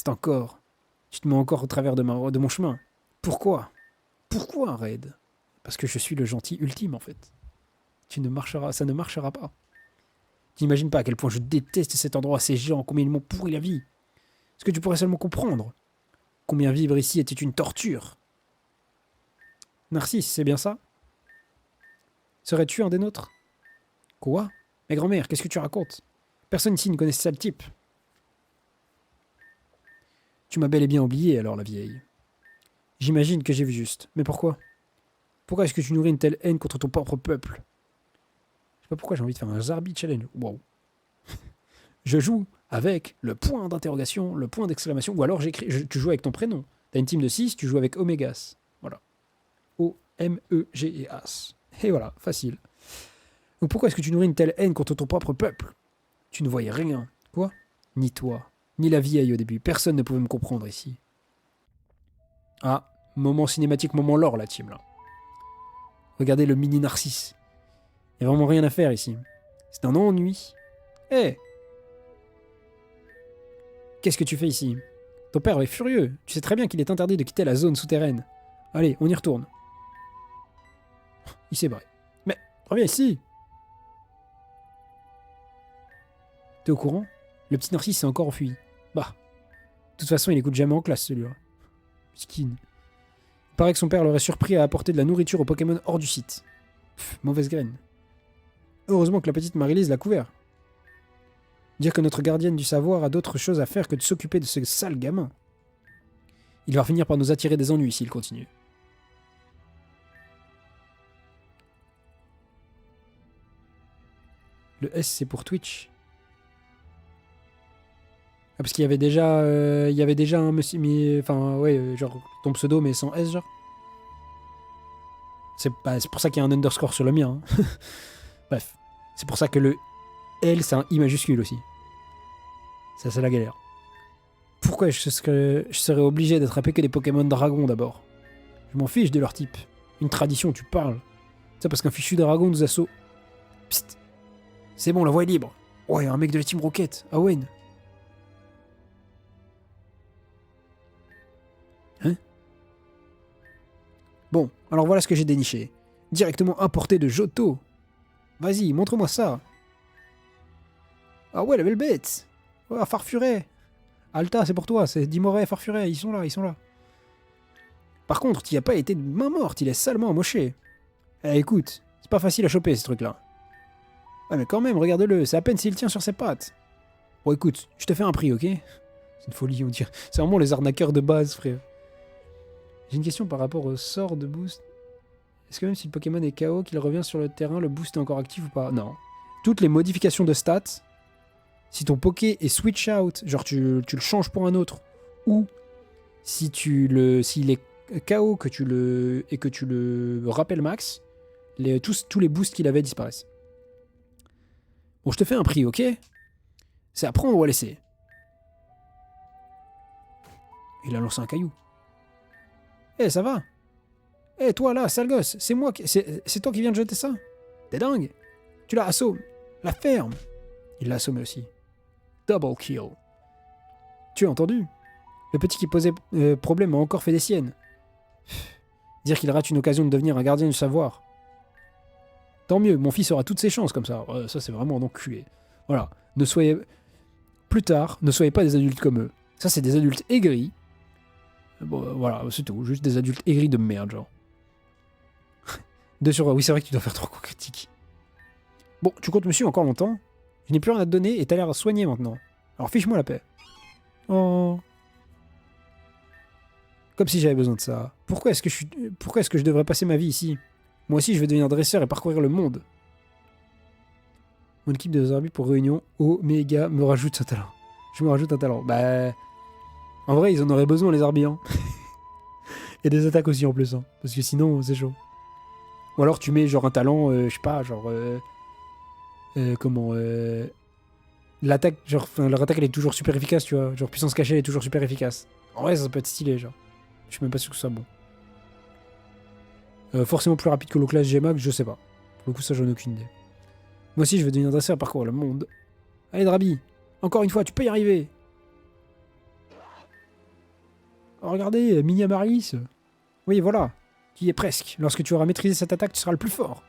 C'est encore. Tu te mets encore au travers de mon chemin. Pourquoi? Pourquoi, Red? Parce que je suis le gentil ultime, en fait. Ça ne marchera pas. Tu n'imagines pas à quel point je déteste cet endroit, ces gens, combien ils m'ont pourri la vie. Est-ce que tu pourrais seulement comprendre combien vivre ici était une torture? Narcisse, c'est bien ça? Serais-tu un des nôtres? Quoi? Mais grand-mère, qu'est-ce que tu racontes? Personne ici ne connaissait ça le type. Tu m'as bel et bien oublié, alors, la vieille. J'imagine que j'ai vu juste. Mais pourquoi? Pourquoi est-ce que tu nourris une telle haine contre ton propre peuple? Je sais pas pourquoi j'ai envie de faire un Zarbi challenge. Wow. Je joue avec le point d'interrogation, le point d'exclamation, ou alors tu joues avec ton prénom. T'as une team de 6, tu joues avec Omegas. Voilà. O-M-E-G-E-A-S. Et voilà, facile. Donc pourquoi est-ce que tu nourris une telle haine contre ton propre peuple? Tu ne voyais rien. Quoi? Ni toi, ni la vieille au début. Personne ne pouvait me comprendre ici. Ah, moment cinématique, moment lore, la team, là. Regardez le mini Narcisse. Il n'y a vraiment rien à faire ici. C'est un ennui. Hé! Hey, qu'est-ce que tu fais ici? Ton père est furieux. Tu sais très bien qu'il est interdit de quitter la zone souterraine. Allez, on y retourne. Il s'est barré. Mais, reviens ici! T'es au courant? Le petit Narcisse s'est encore enfui. Bah, de toute façon, il écoute jamais en classe, celui-là. Skin. Il paraît que son père l'aurait surpris à apporter de la nourriture aux Pokémon hors du site. Pff, mauvaise graine. Heureusement que la petite Marie-Lise l'a couvert. Dire que notre gardienne du savoir a d'autres choses à faire que de s'occuper de ce sale gamin. Il va finir par nous attirer des ennuis s'il continue. Le S, c'est pour Twitch. Ah, parce qu'il y avait déjà, un monsieur, enfin ouais, genre ton pseudo mais sans S, genre. C'est pour ça qu'il y a un underscore sur le mien. Hein. Bref, c'est pour ça que le L, c'est un I majuscule aussi. Ça, c'est la galère. Pourquoi je serais obligé d'attraper que des Pokémon dragons d'abord? Je m'en fiche de leur type. Une tradition, tu parles. Ça parce qu'un fichu dragon nous assaut. Psst. C'est bon, la voie est libre. Ouais, un mec de la Team Rocket, Owen. Hein? Bon, alors voilà ce que j'ai déniché. Directement importé de Johto. Vas-y, montre-moi ça. Ah ouais, la belle bête. Oh, Farfuret. Alta, c'est pour toi. C'est Dimoret, Farfuret. Ils sont là, ils sont là. Par contre, t'y as pas été de main morte. Il est salement amoché. Eh, écoute, c'est pas facile à choper, ce truc-là. Ouais, mais quand même, regarde-le. C'est à peine s'il tient sur ses pattes. Bon, écoute, je te fais un prix, ok? C'est une folie, on dirait. C'est vraiment les arnaqueurs de base, frère. J'ai une question par rapport au sort de boost. Est-ce que même si le Pokémon est KO, qu'il revient sur le terrain, le boost est encore actif ou pas? Non. Toutes les modifications de stats, si ton Poké est switch out, genre tu le changes pour un autre, ou si s'il est KO et que tu le rappelles max, tous les boosts qu'il avait disparaissent. Bon, je te fais un prix, ok? C'est à prendre ou à laisser? Il a lancé un caillou. Eh, ça va? Eh, toi là, sale gosse, c'est toi qui viens de jeter ça? T'es dingue? Tu l'as assommé. La ferme. Il l'a assommé aussi. Double kill. Tu as entendu? Le petit qui posait problème a encore fait des siennes. Dire qu'il rate une occasion de devenir un gardien du savoir. Tant mieux, mon fils aura toutes ses chances comme ça. Ça, c'est vraiment un enculé. Voilà. Plus tard, ne soyez pas des adultes comme eux. Ça, c'est des adultes aigris. Bon, voilà, c'est tout. Juste des adultes aigris de merde, genre. 2 sur 3. Oui, c'est vrai que tu dois faire 3 coups critiques. Bon, tu comptes me suivre encore longtemps? Je n'ai plus rien à te donner et t'as l'air soigné maintenant. Alors fiche-moi la paix. Oh. Comme si j'avais besoin de ça. Pourquoi est-ce que je devrais passer ma vie ici? Moi aussi, je vais devenir dresseur et parcourir le monde. Mon équipe de Zarbi pour réunion Oméga me rajoute un talent. Je me rajoute un talent. Bah... En vrai, ils en auraient besoin, les Zarbi, hein. Et des attaques aussi, en plus, hein. Parce que sinon, c'est chaud. Ou alors, tu mets genre un talent, je sais pas, genre... L'attaque, genre... Enfin, leur attaque, elle est toujours super efficace, tu vois. Genre, puissance cachée, elle est toujours super efficace. En vrai, ça peut être stylé, genre. Je suis même pas sûr que ce soit bon. Forcément plus rapide que l'eau classe G-Max, je sais pas. Pour le coup, ça, j'en ai aucune idée. Moi aussi, je vais devenir dresseur à parcourir le monde. Allez, Drabi, encore une fois, tu peux y arriver. Oh, regardez, mini Amaryllis. Oui, voilà. Tu y es presque. Lorsque tu auras maîtrisé cette attaque, tu seras le plus fort.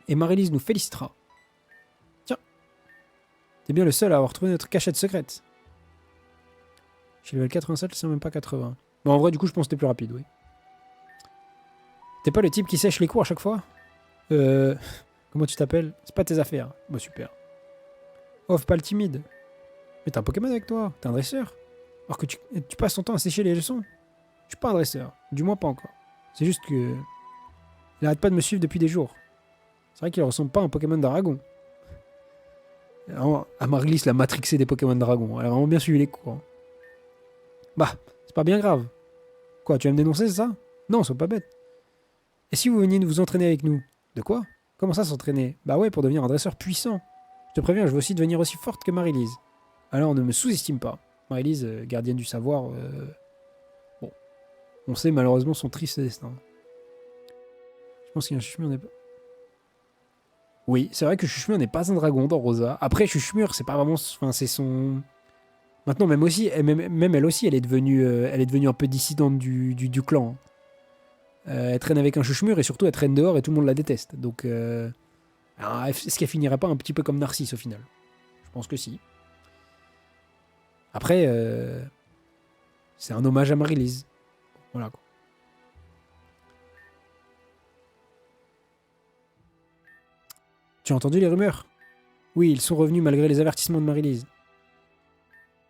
Et Amaryllis nous félicitera. Tiens. T'es bien le seul à avoir trouvé notre cachette secrète. Je suis level 87, c'est même pas 80. Bon, en vrai, du coup, je pense que t'es plus rapide, oui. T'es pas le type qui sèche les coups à chaque fois? Comment tu t'appelles? C'est pas tes affaires. Bah, super. Off, pas le timide. Mais t'as un Pokémon avec toi. T'es un dresseur. Alors que tu passes ton temps à sécher les leçons. Je suis pas un dresseur. Du moins pas encore. C'est juste que... Il arrête pas de me suivre depuis des jours. C'est vrai qu'il ressemble pas à un Pokémon d'Aragon. Amaryllis l'a matrixé des Pokémon Dragon. Elle a vraiment bien suivi les cours. Hein. Bah, c'est pas bien grave. Quoi, tu vas me dénoncer, c'est ça? Non, sois pas bête. Et si vous veniez nous vous entraîner avec nous? De quoi? Comment ça s'entraîner? Bah ouais, pour devenir un dresseur puissant. Je te préviens, je veux aussi devenir aussi forte que Marie-Lise. Alors ne me sous-estime pas. Marie-Lise, gardienne du savoir, bon. On sait malheureusement son triste destin. Je pense qu'il y a un Chuchmur n'est pas... Oui, c'est vrai que Chuchmur n'est pas un dragon dans Rosa. Après, Chuchmur, c'est pas vraiment... Enfin, c'est son... Maintenant, même aussi, même elle aussi, elle est devenue un peu dissidente du clan. Elle traîne avec un Chuchmur et surtout, elle traîne dehors et tout le monde la déteste. Donc, est-ce qu'elle finirait pas un petit peu comme Narcisse au final? Je pense que si. Après, c'est un hommage à Marie-Lise. Voilà quoi. Tu as entendu les rumeurs? Oui, ils sont revenus malgré les avertissements de Marie-Lise.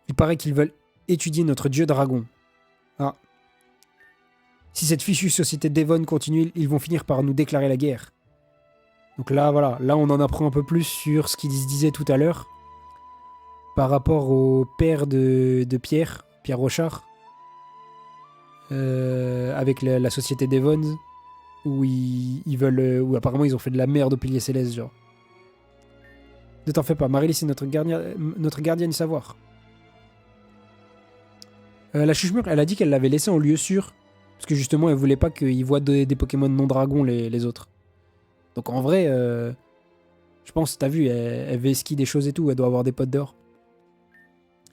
Il paraît qu'ils veulent étudier notre dieu dragon. Ah. Si cette fichue société Devon continue, ils vont finir par nous déclarer la guerre. Donc là, voilà. Là, on en apprend un peu plus sur ce qu'ils disaient tout à l'heure. Par rapport au père de Pierre, Pierre Rochard. Avec la société Devon. Où ils veulent... où apparemment, ils ont fait de la merde au pilier céleste, genre. Ne t'en fais pas, Marie-Lise est notre gardienne du savoir. La Chuchmur, elle a dit qu'elle l'avait laissé en lieu sûr. Parce que justement, elle voulait pas qu'ils voient des Pokémon non dragons, les autres. Donc en vrai, je pense, t'as vu, elle vesquille des choses et tout, elle doit avoir des potes dehors.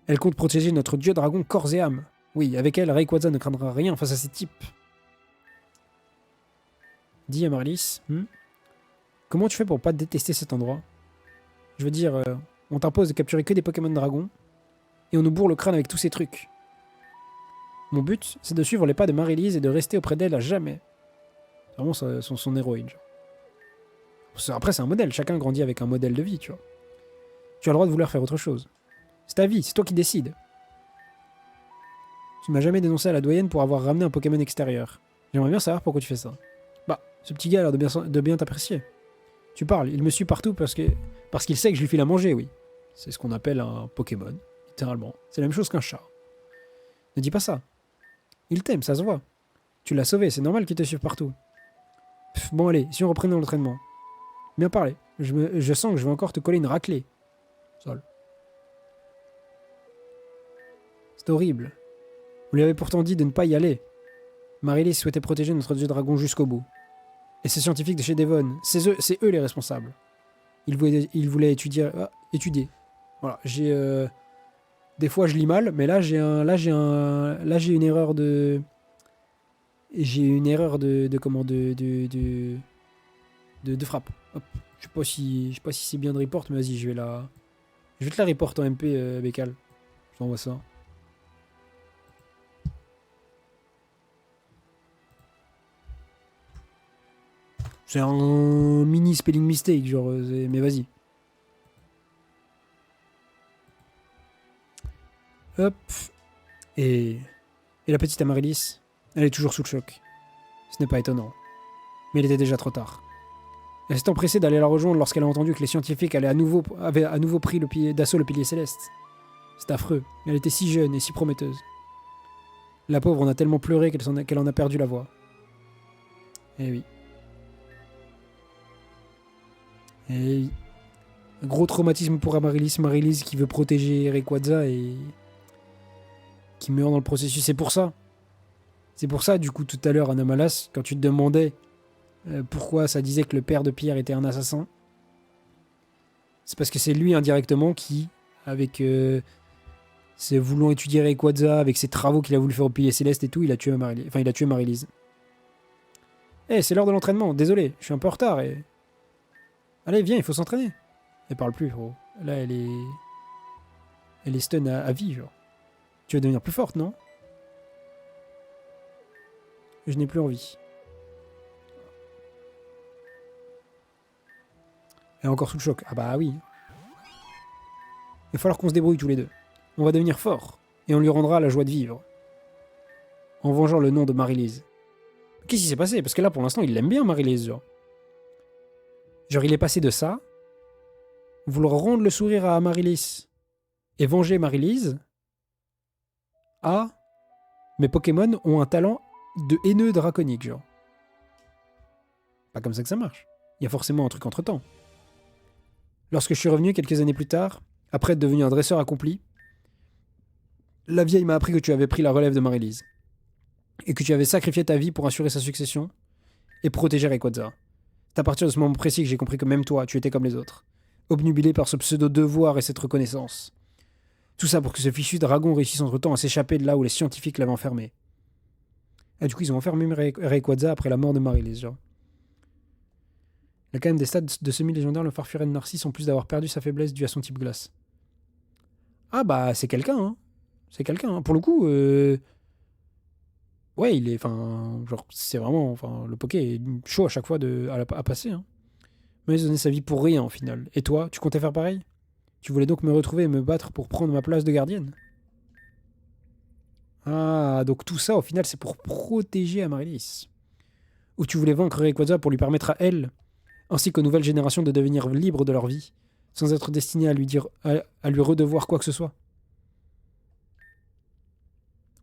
Elle compte protéger notre dieu dragon corps et âme. Oui, avec elle, Rayquaza ne craindra rien face à ces types. Dis à Marlies, comment tu fais pour pas détester cet endroit? Je veux dire, on t'impose de capturer que des Pokémon dragons, et on nous bourre le crâne avec tous ces trucs. Mon but, c'est de suivre les pas de Marie-Lise et de rester auprès d'elle à jamais. Vraiment son héroïne. Genre. Après, c'est un modèle. Chacun grandit avec un modèle de vie, tu vois. Tu as le droit de vouloir faire autre chose. C'est ta vie, c'est toi qui décides. Tu ne m'as jamais dénoncé à la doyenne pour avoir ramené un Pokémon extérieur. J'aimerais bien savoir pourquoi tu fais ça. Bah, ce petit gars a l'air de bien t'apprécier. Tu parles, il me suit partout parce qu'il sait que je lui file à manger, oui. C'est ce qu'on appelle un Pokémon, littéralement. C'est la même chose qu'un chat. Ne dis pas ça. Il t'aime, ça se voit. Tu l'as sauvé, c'est normal qu'il te suive partout. Pff, bon allez, si on reprenait l'entraînement. Bien parlé. Je sens que je vais encore te coller une raclée. Sol. C'est horrible. Vous lui avez pourtant dit de ne pas y aller. Marie-Lise souhaitait protéger notre dieu dragon jusqu'au bout. Et ces scientifiques de chez Devon, c'est eux les responsables. Ils voulaient étudier. Étudier. Voilà, j'ai... Des fois je lis mal, mais là j'ai une erreur de... J'ai une erreur de frappe. Hop. Je sais pas si c'est bien de report, mais vas-y, je vais te la report en MP, Bécal. Je t'envoie ça. C'est un mini spelling mistake, genre, mais vas-y. Hop. Et la petite Amaryllis, elle est toujours sous le choc. Ce n'est pas étonnant. Mais il était déjà trop tard. Elle s'est empressée d'aller la rejoindre lorsqu'elle a entendu que les scientifiques avaient à nouveau pris d'assaut le pilier céleste. C'est affreux. Elle était si jeune et si prometteuse. La pauvre en a tellement pleuré qu'elle en a perdu la voix. Eh oui. Eh oui. Un gros traumatisme pour Amaryllis. Marie-Lise qui veut protéger Rayquaza et qui meurt dans le processus. C'est pour ça. C'est pour ça, du coup, tout à l'heure, Anamalas, quand tu te demandais pourquoi ça disait que le père de Pierre était un assassin, c'est parce que c'est lui indirectement qui, avec C'est voulant étudier Rayquaza avec ses travaux qu'il a voulu faire au Pilier Céleste et tout, il a tué Marie-Lise. Enfin, il a tué Marie-Lise. Eh, c'est l'heure de l'entraînement, désolé, je suis un peu en retard et... Allez, viens, il faut s'entraîner. Elle parle plus, gros. Là, elle est... Elle est stun à vie, genre. Tu vas devenir plus forte, non? Je n'ai plus envie. Elle est encore sous le choc. Ah bah oui. Il va falloir qu'on se débrouille tous les deux. On va devenir fort. Et on lui rendra la joie de vivre. En vengeant le nom de Marie-Lise. Qu'est-ce qui s'est passé? Parce que là, pour l'instant, il l'aime bien, Marie-Lise, genre. Genre, il est passé de ça, vouloir rendre le sourire à Marie-Lise et venger Marie-Lise, à mes Pokémon ont un talent de haineux draconique, genre. Pas comme ça que ça marche. Il y a forcément un truc entre-temps. Lorsque je suis revenu quelques années plus tard, après être devenu un dresseur accompli, la vieille m'a appris que tu avais pris la relève de Marie-Lise et que tu avais sacrifié ta vie pour assurer sa succession et protéger Rayquaza. C'est à partir de ce moment précis que j'ai compris que même toi, tu étais comme les autres, obnubilé par ce pseudo-devoir et cette reconnaissance. Tout ça pour que ce fichu dragon réussisse entre-temps à s'échapper de là où les scientifiques l'avaient enfermé. Et du coup, ils ont enfermé Rayquaza après la mort de Marie-Lise, genre. Il a quand même des stats de semi-légendaire, le Farfurène Narcisse, en plus d'avoir perdu sa faiblesse due à son type glace. Ah bah, c'est quelqu'un, hein. C'est quelqu'un, hein. Pour le coup, ouais, il est... Enfin, genre, c'est vraiment... Enfin, le Poké est chaud à chaque fois à passer, hein. Mais il a donné sa vie pour rien, au final. Et toi, tu comptais faire pareil? Tu voulais donc me retrouver et me battre pour prendre ma place de gardienne? Ah, donc tout ça, au final, c'est pour protéger Amaryllis. Ou tu voulais vaincre Rayquaza pour lui permettre à elle, ainsi qu'aux nouvelles générations, de devenir libres de leur vie, sans être destinés à lui dire, à lui redevoir quoi que ce soit.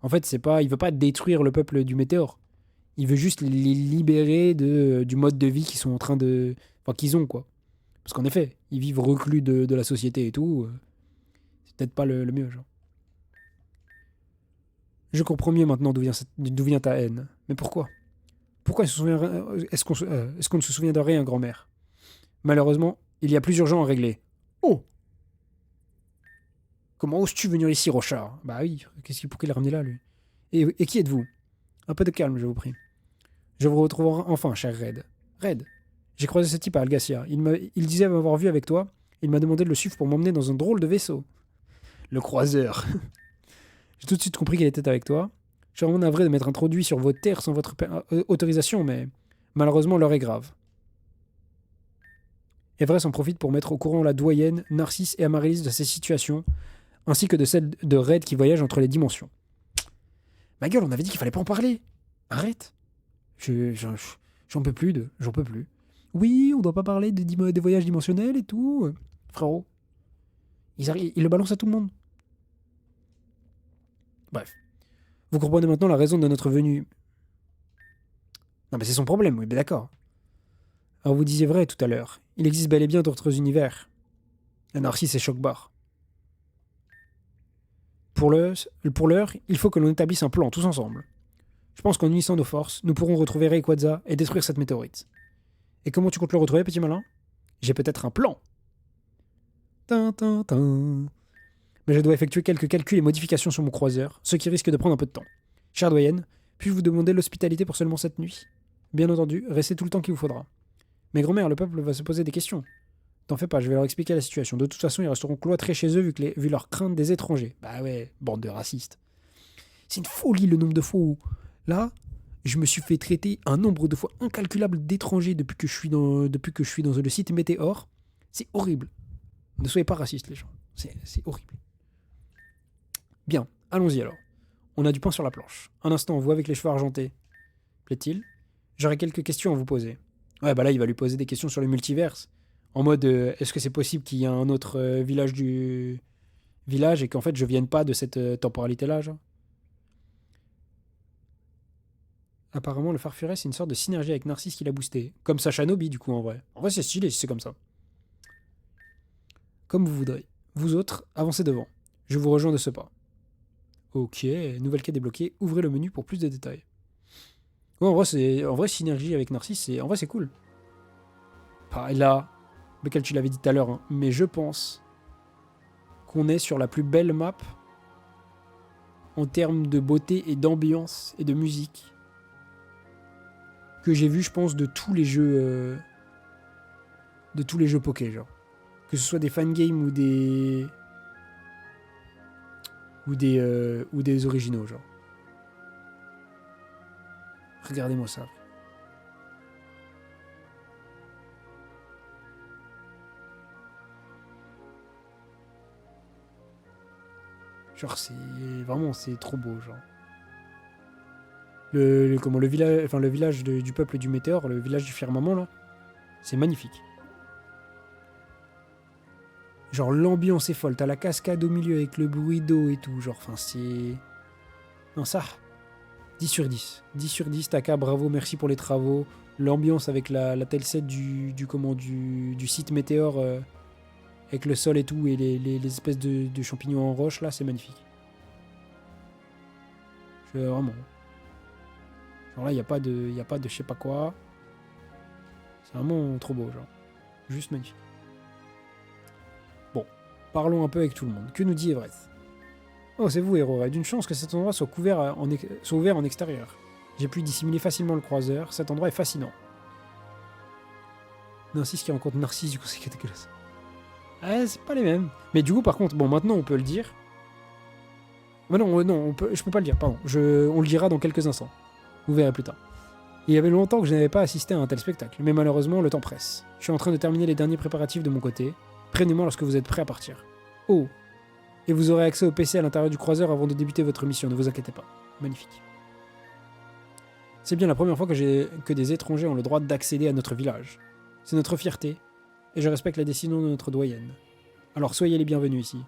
En fait, c'est pas, il veut pas détruire le peuple du météore. Il veut juste les libérer du mode de vie qu'ils sont en train de, enfin qu'ils ont quoi. Parce qu'en effet, ils vivent reclus de la société et tout. C'est peut-être pas le mieux, genre. Je comprends mieux maintenant d'où vient ta haine. Mais pourquoi? Pourquoi est-ce qu'on ne se souvient de rien, grand-mère? Malheureusement, il y a plus urgent à régler. Oh! Comment oses-tu venir ici, Rochard? Bah oui, pourquoi il est ramené là, lui? Et qui êtes-vous? Un peu de calme, je vous prie. Je vous retrouve enfin, cher Red. Red, j'ai croisé ce type à Algacia. Il disait m'avoir vu avec toi. Il m'a demandé de le suivre pour m'emmener dans un drôle de vaisseau. Le croiseur. J'ai tout de suite compris qu'il était avec toi. Je suis vraiment navré de m'être introduit sur vos terres sans votre autorisation, mais malheureusement l'heure est grave. Everest en profite pour mettre au courant la doyenne, Narcisse et Amaryllis de ces situations, ainsi que de celle de Red qui voyage entre les dimensions. Ma gueule, on avait dit qu'il fallait pas en parler. Arrête. J'en peux plus j'en peux plus. Oui, on doit pas parler des voyages dimensionnels et tout. Frérot, ils le balancent à tout le monde. Bref. Vous comprenez maintenant la raison de notre venue. Non mais c'est son problème, oui, mais d'accord. Alors vous disiez vrai tout à l'heure. Il existe bel et bien d'autres univers. Un Narcisse et Choc-Bar. Pour l'heure, il faut que l'on établisse un plan tous ensemble. Je pense qu'en unissant nos forces, nous pourrons retrouver Rayquaza et détruire cette météorite. Et comment tu comptes le retrouver, petit malin? J'ai peut-être un plan. Mais je dois effectuer quelques calculs et modifications sur mon croiseur, ce qui risque de prendre un peu de temps. Chère doyenne, puis-je vous demander l'hospitalité pour seulement cette nuit? Bien entendu, restez tout le temps qu'il vous faudra. Mais grand-mère, le peuple va se poser des questions. T'en fais pas, je vais leur expliquer la situation. De toute façon, ils resteront cloîtrés chez eux vu leur crainte des étrangers. Bah ouais, bande de racistes. C'est une folie le nombre de fois où, là, je me suis fait traiter un nombre de fois incalculable d'étrangers depuis que je suis dans le site Météor. C'est horrible. Ne soyez pas racistes, les gens. C'est horrible. Bien, allons-y alors. On a du pain sur la planche. Un instant, vous avec les cheveux argentés. Plaît-il? J'aurais quelques questions à vous poser. Ouais, bah là, il va lui poser des questions sur le multiverse. En mode, est-ce que c'est possible qu'il y ait un autre village du village et qu'en fait, je vienne pas de cette temporalité-là, genre? Apparemment, le Farfuret, c'est une sorte de synergie avec Narcisse qui l'a boosté. Comme Sacha Nobi, du coup, en vrai. En vrai, c'est stylé si c'est comme ça. Comme vous voudrez. Vous autres, avancez devant. Je vous rejoins de ce pas. Ok, nouvelle quête débloquée. Ouvrez le menu pour plus de détails. Ouais, en vrai, synergie avec Narcisse, en vrai, c'est cool. Pareil là, lequel tu l'avais dit tout à l'heure, hein, mais je pense qu'on est sur la plus belle map en termes de beauté et d'ambiance et de musique que j'ai vu, je pense, de tous les jeux Poké, genre. Que ce soit des fangames ou des originaux, genre. Regardez-moi ça. Genre, c'est trop beau, genre. Le village du peuple du météore, le village du firmament, là, c'est magnifique. Genre, l'ambiance est folle. T'as la cascade au milieu avec le bruit d'eau et tout. Genre, enfin, c'est... Non, ça... 10 sur 10. 10 sur 10, Taka, bravo, merci pour les travaux. L'ambiance avec la telle set du site météore avec le sol et tout et les espèces de champignons en roche, là, c'est magnifique. Vraiment. Genre là, il n'y a pas de je sais pas quoi. C'est vraiment trop beau, genre. Juste magnifique. Bon, parlons un peu avec tout le monde. Que nous dit Everett? Oh, c'est vous, héros. Il y a d'une chance que cet endroit soit ouvert en extérieur. J'ai pu dissimuler facilement le croiseur. Cet endroit est fascinant. Narcisse qui rencontre Narcisse, du coup, c'est dégueulasse. Ah, c'est pas les mêmes. Mais du coup, par contre, bon, maintenant, on peut le dire. Mais non, je peux pas le dire, pardon. On le dira dans quelques instants. Vous verrez plus tard. Il y avait longtemps que je n'avais pas assisté à un tel spectacle, mais malheureusement, le temps presse. Je suis en train de terminer les derniers préparatifs de mon côté. Prévenez-moi lorsque vous êtes prêt à partir. Oh! Et vous aurez accès au PC à l'intérieur du croiseur avant de débuter votre mission, ne vous inquiétez pas. Magnifique. C'est bien la première fois que des étrangers ont le droit d'accéder à notre village. C'est notre fierté, et je respecte la décision de notre doyenne. Alors soyez les bienvenus ici.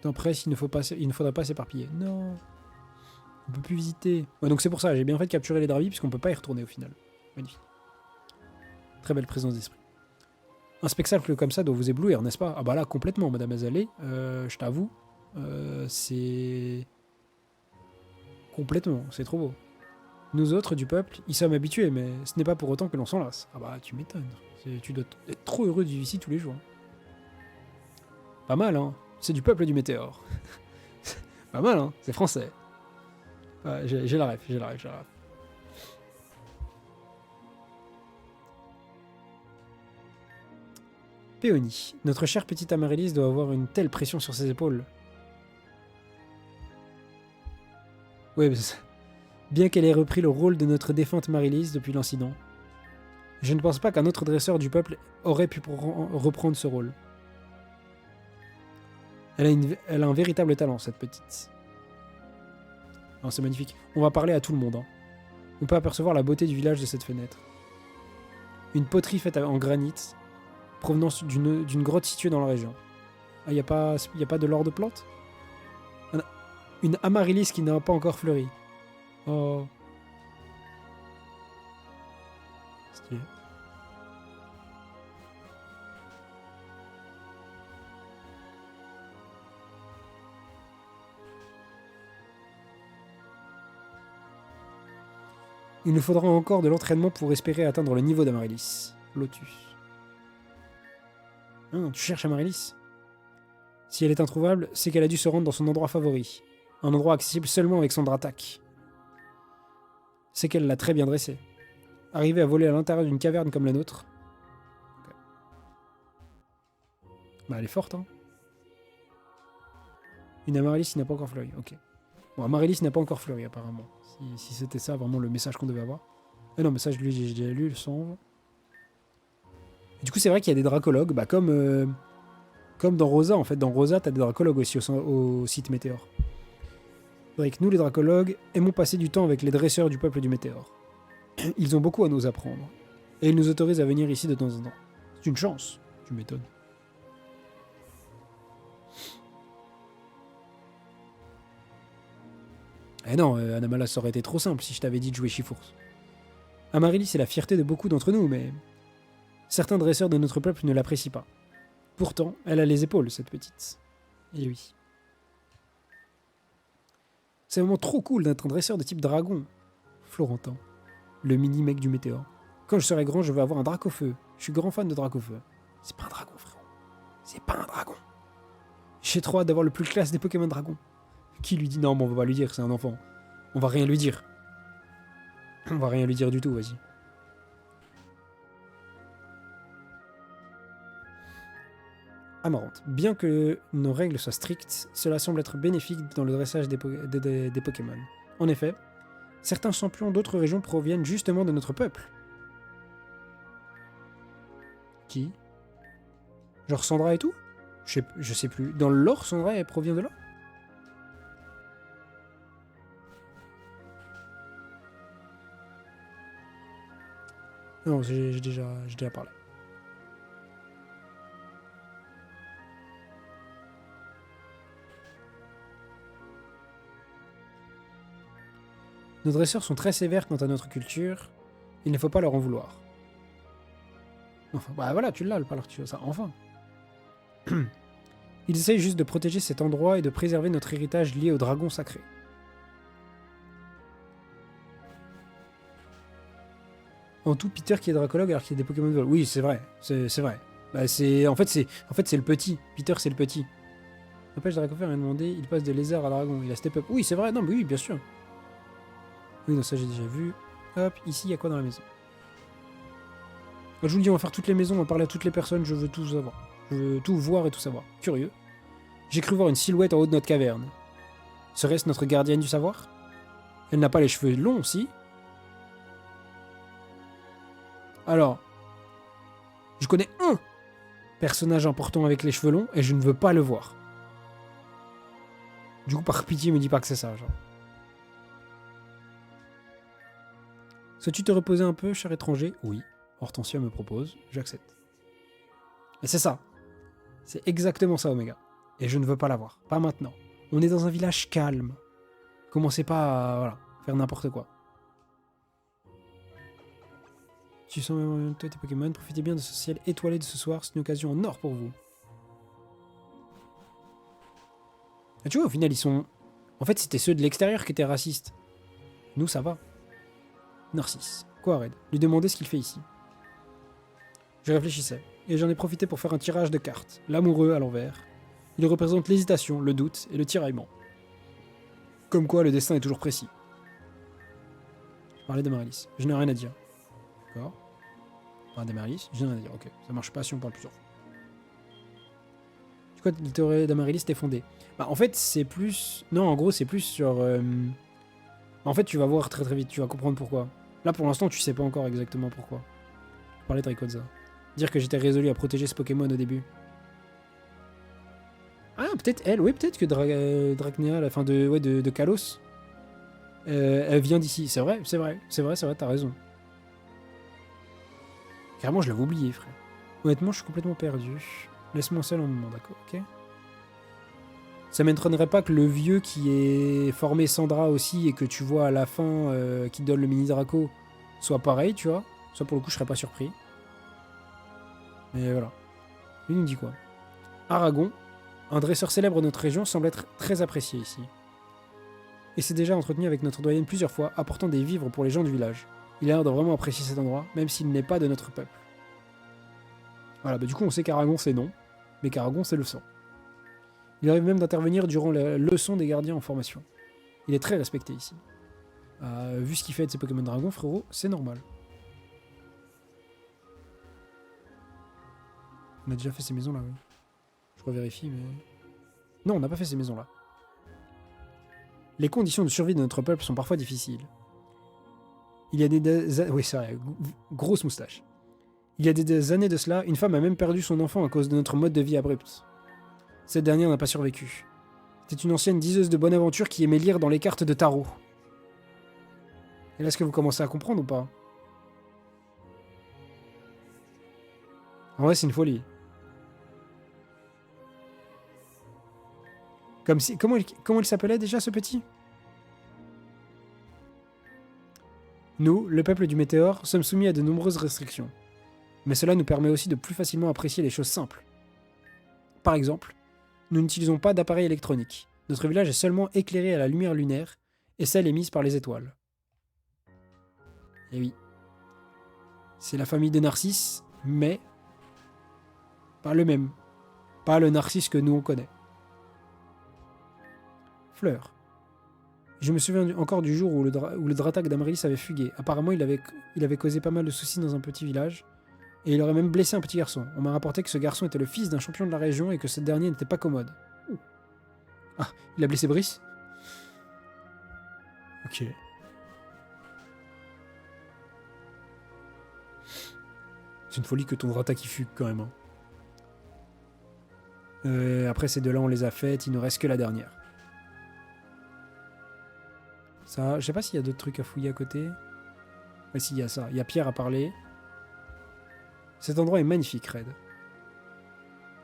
Temps presse, il ne faudra pas s'éparpiller. Non. On peut plus visiter. Ouais, donc c'est pour ça, j'ai bien fait de capturer les Dravis, puisqu'on peut pas y retourner au final. Magnifique. Très belle présence d'esprit. Un spectacle comme ça doit vous éblouir, n'est-ce pas? Ah bah là, complètement, Madame Azalée. Je t'avoue. C'est... Complètement, c'est trop beau. Nous autres, du peuple, y sommes habitués, mais ce n'est pas pour autant que l'on s'en lasse. Ah bah, tu m'étonnes. Tu dois être trop heureux de vivre ici tous les jours. Pas mal, hein? C'est du peuple du météore. Pas mal, hein? C'est français. Ouais, j'ai la ref. Péonie. Notre chère petite Amaryllis doit avoir une telle pression sur ses épaules. Ouais, mais bien qu'elle ait repris le rôle de notre défunte Maryllis depuis l'incident, je ne pense pas qu'un autre dresseur du peuple aurait pu reprendre ce rôle. Elle a un véritable talent, cette petite. Oh, c'est magnifique. On va parler à tout le monde. Hein. On peut apercevoir la beauté du village de cette fenêtre. Une poterie faite en granit, provenant d'une grotte située dans la région. Ah, y a pas de l'or de plante? Une amaryllis qui n'a pas encore fleuri. Oh. Stylé. Il nous faudra encore de l'entraînement pour espérer atteindre le niveau d'Amaryllis. Lotus. Ah, tu cherches Amaryllis? Si elle est introuvable, c'est qu'elle a dû se rendre dans son endroit favori. Un endroit accessible seulement avec son Dratak. C'est qu'elle l'a très bien dressé. Arriver à voler à l'intérieur d'une caverne comme la nôtre. Okay. Bah elle est forte, hein. Une Amaryllis qui n'a pas encore fleuri, ok. Bon, Amaryllis n'a pas encore fleuri apparemment. Si c'était ça vraiment le message qu'on devait avoir. Ah non, mais ça j'ai déjà lu le son. Du coup c'est vrai qu'il y a des dracologues, bah comme dans Rosa en fait. Dans Rosa t'as des dracologues aussi au site Météore. C'est vrai que nous les dracologues aimons passer du temps avec les dresseurs du peuple du Météore. Ils ont beaucoup à nous apprendre. Et ils nous autorisent à venir ici de temps en temps. C'est une chance, tu m'étonnes. Eh non, Anamala, ça aurait été trop simple si je t'avais dit de jouer Chifours. Amaryllis c'est la fierté de beaucoup d'entre nous, mais certains dresseurs de notre peuple ne l'apprécient pas. Pourtant, elle a les épaules, cette petite. Et oui. C'est vraiment trop cool d'être un dresseur de type dragon. Florentin, le mini-mec du Météore. Quand je serai grand, je veux avoir un drac au feu. Je suis grand fan de drac au feu. C'est pas un dragon, frérot. C'est pas un dragon. J'ai trop hâte d'avoir le plus classe des Pokémon Dragon. Qui lui dit non, mais on va pas lui dire, c'est un enfant. On va rien lui dire. On va rien lui dire du tout, vas-y. Amarante. Bien que nos règles soient strictes, cela semble être bénéfique dans le dressage des Pokémon. En effet, certains champions d'autres régions proviennent justement de notre peuple. Qui? Genre Sandra et tout? Je sais plus. Dans le lore, Sandra, elle provient de là? Non, j'ai déjà parlé. Nos dresseurs sont très sévères quant à notre culture. Il ne faut pas leur en vouloir. Enfin, bah voilà, tu l'as, le parleur, tu vois ça, enfin. Ils essayent juste de protéger cet endroit et de préserver notre héritage lié au dragon sacré. En tout, Peter qui est dracologue alors qu'il y a des Pokémon de vol. Oui, c'est vrai, c'est vrai. Bah, en fait, c'est le petit. Peter, c'est le petit. N'empêche, Dracofer m'a demandé, il passe de lézard à dragon. Il a step up. Oui, c'est vrai, non, mais oui, bien sûr. Oui, non, ça j'ai déjà vu. Hop, ici, il y a quoi dans la maison? Je vous le dis, on va faire toutes les maisons, on va parler à toutes les personnes, je veux tout savoir. Je veux tout voir et tout savoir. Curieux. J'ai cru voir une silhouette en haut de notre caverne. Serait-ce notre gardienne du savoir? Elle n'a pas les cheveux longs, si? Alors, je connais un personnage important avec les cheveux longs et je ne veux pas le voir. Du coup, par pitié, me dis pas que c'est ça, genre. Souhaites-tu te reposer un peu, cher étranger? Oui. Hortensia me propose, j'accepte. Et c'est ça. C'est exactement ça, Omega. Et je ne veux pas la voir. Pas maintenant. On est dans un village calme. Commencez pas à voilà, faire n'importe quoi. Tu sens toi tes Pokémon, profitez bien de ce ciel étoilé de ce soir, c'est une occasion en or pour vous. Et tu vois, au final, ils sont... En fait, c'était ceux de l'extérieur qui étaient racistes. Nous, ça va. Narcisse. Quoi, Red? Lui demander ce qu'il fait ici. Je réfléchissais, et j'en ai profité pour faire un tirage de cartes. L'amoureux à l'envers. Il représente l'hésitation, le doute et le tiraillement. Comme quoi, le destin est toujours précis. Parler d'Amaryllis. Je n'ai rien à dire. D'accord. Parler d'Amaryllis. Je n'ai rien à dire. Ok, ça marche pas si on parle plusieurs fois. Du coup, la théorie d'Amaryllis était fondée. Bah, en fait, c'est plus... Non, en gros, c'est plus sur... En fait, tu vas voir très très vite, tu vas comprendre pourquoi. Là, pour l'instant, tu sais pas encore exactement pourquoi. Parler de Rayquaza. Dire que j'étais résolu à protéger ce Pokémon au début. Ah, peut-être elle, oui, peut-être que Dracnea, la fin de Kalos, elle vient d'ici. C'est vrai, t'as raison. Carrément, je l'avais oublié, frère. Honnêtement, je suis complètement perdu. Laisse-moi seul un moment, d'accord, ok? Ça m'étonnerait pas que le vieux qui est formé Sandra aussi et que tu vois à la fin qui donne le mini Draco soit pareil, tu vois. Ça, pour le coup, je serais pas surpris. Mais voilà. Lui nous dit quoi? Aragon, un dresseur célèbre de notre région, semble être très apprécié ici. Et s'est déjà entretenu avec notre doyenne plusieurs fois, apportant des vivres pour les gens du village. Il a l'air de vraiment apprécier cet endroit, même s'il n'est pas de notre peuple. Voilà, bah du coup on sait qu'Aragon c'est non, mais qu'Aragon c'est le sang. Il arrive même d'intervenir durant la leçon des gardiens en formation. Il est très respecté ici. Vu ce qu'il fait de ses Pokémon Dragon, frérot, c'est normal. On a déjà fait ces maisons là, oui. Je revérifie, mais... Non, on n'a pas fait ces maisons là. Les conditions de survie de notre peuple sont parfois difficiles. Il y a des... Oui, c'est vrai, grosse moustache. Il y a des années de cela, une femme a même perdu son enfant à cause de notre mode de vie abrupt. Cette dernière n'a pas survécu. C'était une ancienne diseuse de bonne aventure qui aimait lire dans les cartes de tarot. Et là, est-ce que vous commencez à comprendre ou pas? En vrai, c'est une folie. Comme si... Comment il s'appelait déjà, ce petit? Nous, le peuple du météore, sommes soumis à de nombreuses restrictions. Mais cela nous permet aussi de plus facilement apprécier les choses simples. Par exemple, nous n'utilisons pas d'appareil électronique. Notre village est seulement éclairé à la lumière lunaire, et celle émise par les étoiles. Et oui. C'est la famille de Narcisse, mais pas le même. Pas le Narcisse que nous on connaît. Fleur. Je me souviens encore du jour où le Dratak d'Amaryllis avait fugué. Apparemment, il avait causé pas mal de soucis dans un petit village. Et il aurait même blessé un petit garçon. On m'a rapporté que ce garçon était le fils d'un champion de la région et que ce dernier n'était pas commode. Ah, il a blessé Brice? Ok. C'est une folie que ton Dratak il fugue quand même. Hein. Après ces deux-là, on les a faites. Il ne reste que la dernière. Ça, je sais pas s'il y a d'autres trucs à fouiller à côté. Ouais, si, il y a ça. Il y a Pierre à parler. Cet endroit est magnifique, Red.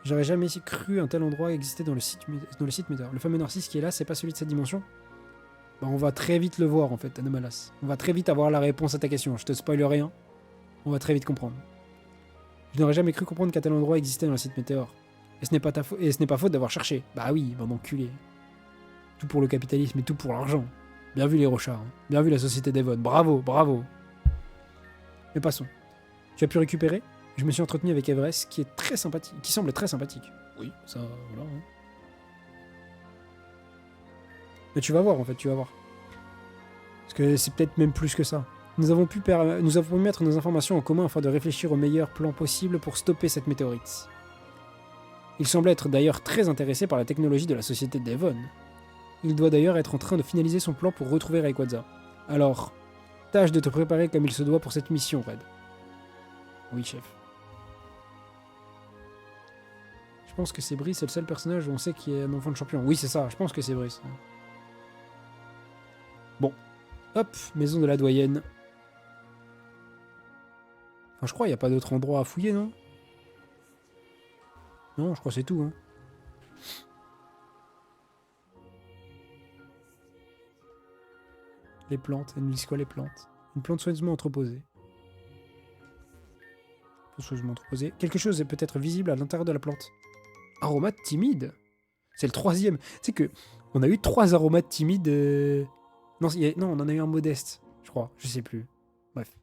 J'aurais jamais cru un tel endroit exister dans le site Météor. Le fameux Narcisse qui est là, c'est pas celui de cette dimension? Bah, on va très vite le voir, en fait, Anomalas. On va très vite avoir la réponse à ta question. Je te spoil rien. On va très vite comprendre. Je n'aurais jamais cru comprendre qu'un tel endroit existait dans le site Météor. Et ce n'est pas faute d'avoir cherché. Bah oui, bande d'enculé. Tout pour le capitalisme et tout pour l'argent. Bien vu les Rochards. Hein. Bien vu la société Devon. Bravo, bravo. Mais passons. Tu as pu récupérer? Je me suis entretenu avec Everest, qui est très sympathique, qui semble très sympathique. Oui, ça, voilà. Hein. Mais tu vas voir, en fait, tu vas voir. Parce que c'est peut-être même plus que ça. Nous avons pu mettre nos informations en commun afin de réfléchir au meilleur plan possible pour stopper cette météorite. Il semble être d'ailleurs très intéressé par la technologie de la société Devon. Il doit d'ailleurs être en train de finaliser son plan pour retrouver Rayquaza. Alors, tâche de te préparer comme il se doit pour cette mission, Red. Oui, chef. Je pense que c'est Brice, c'est le seul personnage où on sait qu'il est un enfant de champion. Oui, c'est ça, je pense que c'est Brice. Bon. Hop, maison de la doyenne. Enfin, je crois qu'il n'y a pas d'autre endroit à fouiller, non? Non, je crois que c'est tout, hein. Les plantes, elles nous disent quoi les plantes? Une plante soigneusement entreposée. Soigneusement entreposée. Quelque chose est peut-être visible à l'intérieur de la plante. Aromate timide. C'est le troisième. Tu sais que on a eu 3 aromates timides. Non, non, on en a eu un modeste, je crois. Je sais plus. Bref.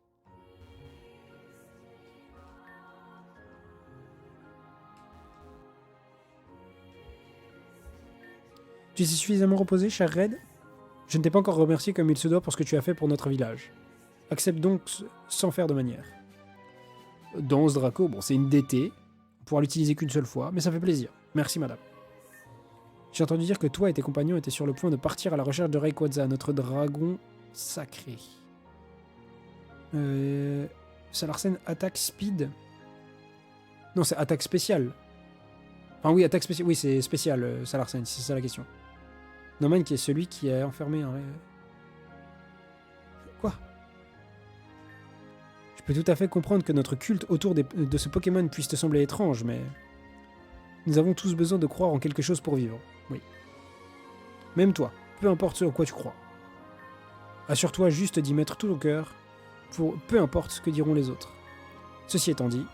Tu t'es suffisamment reposé, cher Red? Je ne t'ai pas encore remercié comme il se doit pour ce que tu as fait pour notre village. Accepte donc sans faire de manière. Danse Draco, bon, c'est une DT. On pourra l'utiliser qu'une seule fois, mais ça fait plaisir. Merci, madame. J'ai entendu dire que toi et tes compagnons étaient sur le point de partir à la recherche de Rayquaza, notre dragon sacré. Salarsen attaque speed. Non, c'est attaque spéciale. Enfin oui, attaque spéciale. Oui, c'est spécial, Salarsen, c'est ça la question. Norman qui est celui qui est enfermé en... Quoi? Je peux tout à fait comprendre que notre culte autour de ce Pokémon puisse te sembler étrange, mais... Nous avons tous besoin de croire en quelque chose pour vivre. Oui. Même toi, peu importe ce en quoi tu crois. Assure-toi juste d'y mettre tout ton cœur, pour peu importe ce que diront les autres. Ceci étant dit,